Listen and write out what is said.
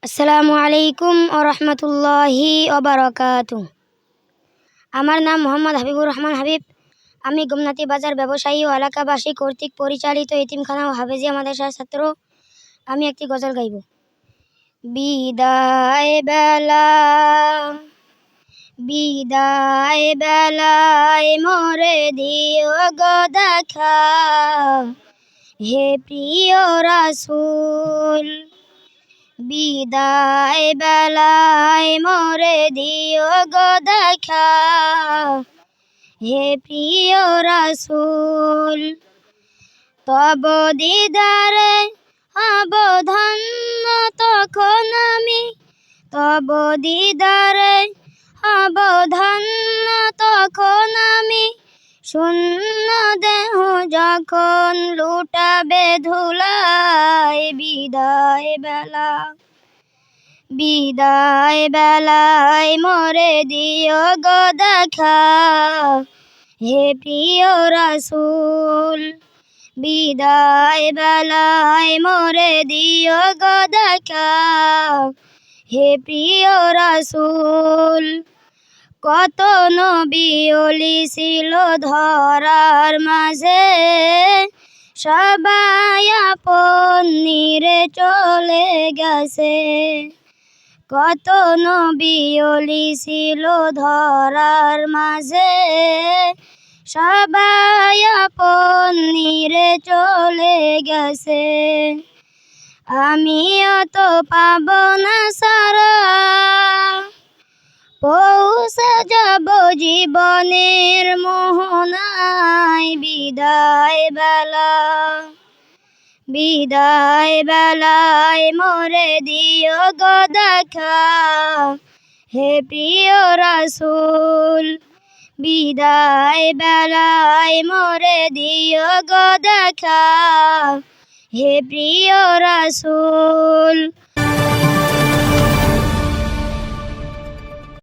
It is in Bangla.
আসসালামু আলাইকুম ও রহমতুল্লাহি ওবারাকাতু। আমার নাম মোহাম্মদ হাবিবুর রহমান হাবিব। আমি গোমনাতি বাজার ব্যবসায়ী ও এলাকাবাসী কর্তৃক পরিচালিত এতিমখানা ও হাফেজিয়া মাদ্রাসার ছাত্র। আমি একটি গজল গাইব। বিদায় বেলা, বিদায় বেলায় মোরে দিও গো দেখা, হে প্রিয় রাসূল। বিদায় বেলায় মোরে দিও গো দেখা, হে প্রিয় রাসূল। তব দিদারে হব ধন্য তখন আমি, তব দিদারে হব ধন্য তখন আমি। শূন্য দেহ যখন লুটাবে ধুলায়, বিদায় বেলা, বিদায় বেলায় মোরে দিও গো দেখা, হে প্রিয় রাসূল। বিদায় বেলায় মোরে দিও গো দেখা, হে প্রিয় রাসূল। কত নবী ওলি ছিল ধরার মাঝে, সবাই আপন নিরে চলে গেছে। কত নবী ওলি ছিল ধরার মাঝে, সবাই আপন নিরে চলে গেছে। আমিও তো পাব না সারা, পৌঁছে যাব জীবনের মোহনায়। বিদায় বেলা, বিদায় বেলায় মোরে দিও গো দেখা, হে প্রিয় রাসূল। বিদায় বেলায় মোরে দিও গো দেখা, হে প্রিয় রাসূল।